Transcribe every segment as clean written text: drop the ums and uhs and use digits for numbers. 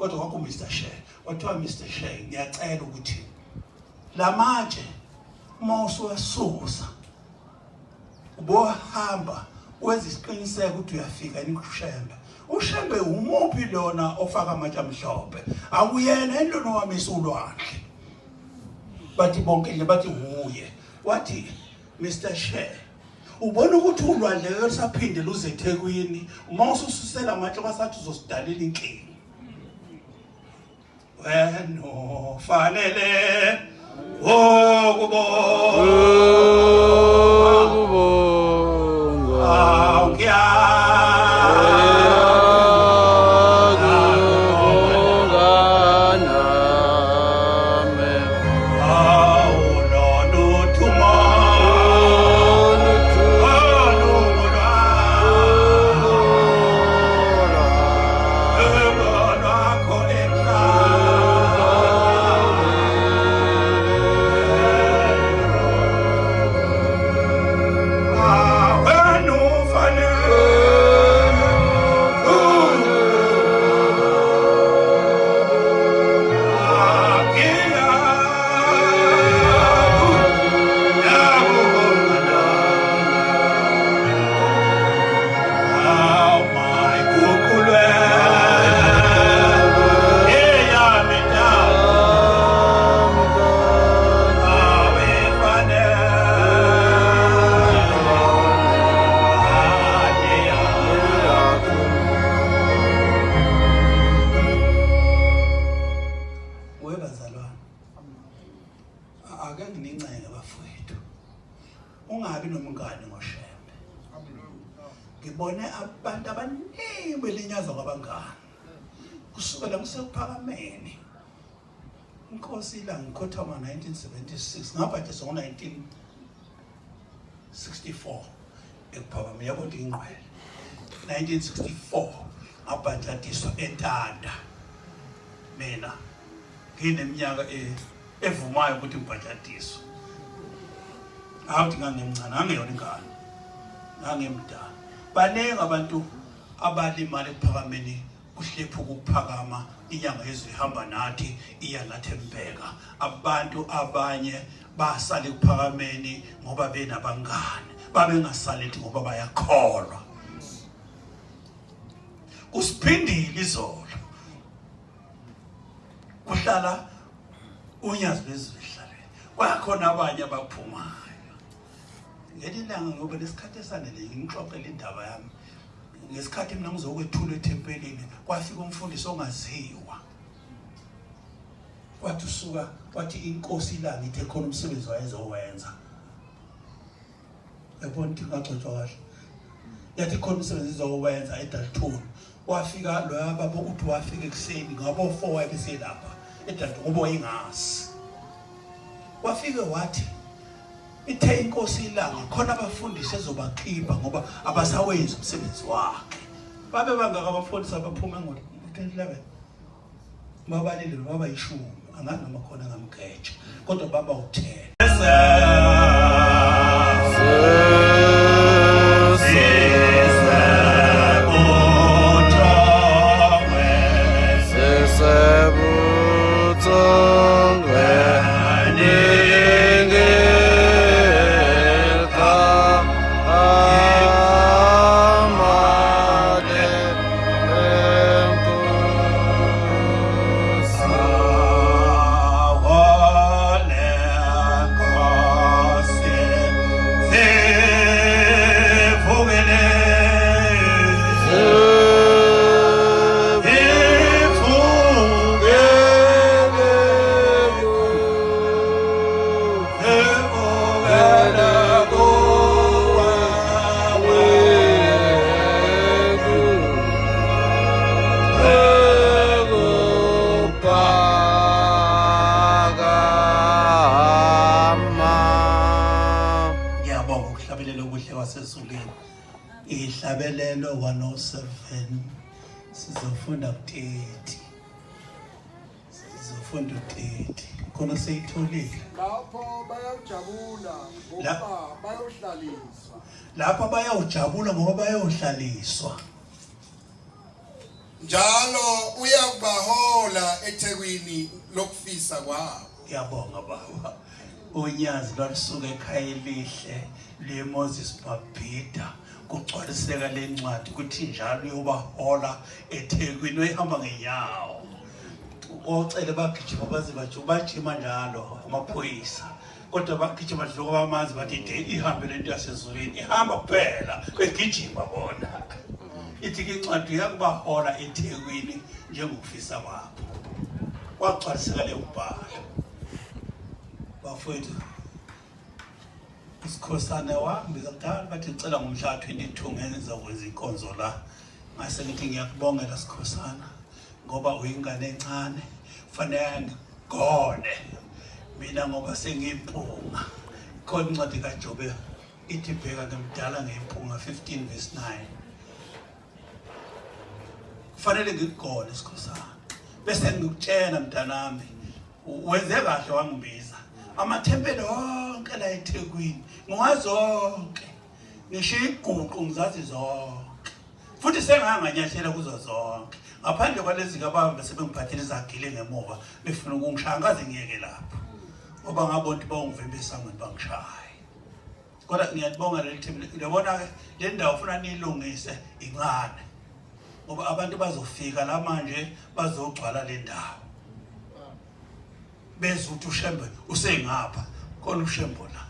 kodwa kwaku Mr. Shea wathiwa Mr. Shea ngiyacela ukuthi la matshe uma usuwasusa ubohamba wenza isiqiniseko ukuthi uyafika eNkushembe. uShembe umuphi lona ofaka amatshe amhlophe? Akuyena endlona owamisa ulwandle. Bathi bonke nje bathi huye. Wathi Mr. Shea ubona ukuthi ulwandle lusaphinde luze eThekwini uma usususela amatshe kwasathi uzosidalela inkingi. Wena fanele ungabi nomngane ngoShembe. Ngibone abantu abaningi belinyazwa ngabangani. Kusukela kusekuphakameni. Inkosi ila ngikhothama 1976 ngaphathe ngo 1964 ekuphakameni yabo ingqwele. 1964 ngabhadladiswa eNtanda. Mina ngineminyaka evumayo ukuthi ngibhadladiswe. Awuthi ngangemncane angeyona ingane. Ngangemdala. Baningi abantu abalimala ekuphakameni kuhlepha ukuphakama inyanga yezwe ihamba nathi iya lathembeka. Abantu abanye basala ekuphakameni ngoba benabangane. Babengasalethi ngoba bayakholwa. Kusiphindile izolo. Kuhlala unyazi bezihlaleni. Kwakhona abanye abaphumayo. Ngelilanga ngoba lesikhathi esanele ngixoxela indaba yami. Ngesikhathi mina ngizokwethula eThempelini kwafika umfundisi ongaziwa. Wathi usuka wathi inkosi la ngithe khona umsebenzi wayezowenza. Yabona ukuthi ngagcotshwa kahle. Yathi khona umsebenzi izowenza eDalton. Wafika lo yababa ukuthi wafika ekseni ngabo 4 wayeselapha eDalton ngoba ingasi. Wafika wathi ithe inkosi ilanga khona abafundisi ezobakhipha ngoba abasawenzi umsebenzi wakhe. Babe bangaka abafundisi abaphuma ngo-2011. Babalile baba yishumi angazi noma khona ngamgeja kodwa baba u10. Ihlabelelo 107 sizofunda ku30 sizofunda u30 khona seyitholile lapho bayajabula ngoba bayohlaliswa lapho bayawujabula ngoba bayohlaliswa njalo uyabahola eThekwini lokufisa kwabo. Ngiyabonga baba. Unyazi lwasuka ekhaya elihle leMoses Babhida kugcwaliseka lencwadi ukuthi njalo uyobahola eThekwini uyihamba ngenyawo. Ocela bagijima baze bajima njalo amaphoyisa. Kodwa bagijima nje ngobamanzi bathi ihambe lento yasezulwini ihamba kuphela kwegijima bona. Ithi incwadi yakubahola eThekwini njengokufisa kwabo. Kwagcwaliseka le umbhalo. Bafowethu isikhosana wami ngizakudala bathi ngicela ngomhla 22 ngenza ukwenza inkonzo la. Ngase ngithi ngiyakubongela sikhosana ngoba uyingane encane fanele ngigone mina ngoba sengimpunga. Khona incwadi kaJobe ithi bheka ngemdala ngempunga 15 verse 9. Fanele ngigone sikhosana bese ngikutshela mntanami wenze kahle wangibiza amathempeli onke la eThekwini ngwazonke ngisho iguqu ngizazi zonke futhi senganganyathela kuzo zonke ngaphandle kwalezi kababa bese bengiphathele izagile ngemuva befuna ukungishaya ngaze ngiyeke lapho ngoba ngabona ukuthi bangivembisa ngani bangishaye. Kodwa ngiyabonga leli thembi ngiyabona ke le ndawo ufuna nilungise incane ngoba abantu bazofika la manje bazogcwala le ndawo bezuthi uShembe usengapha khona uShembo la.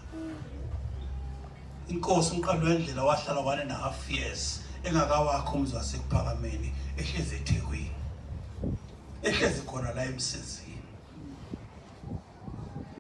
Inkosi umqalo wendlela wahlala 1.5 years engakawakho umzi wasekuphakameni ehlezi eThekwini ehlezi khona la eMsizini.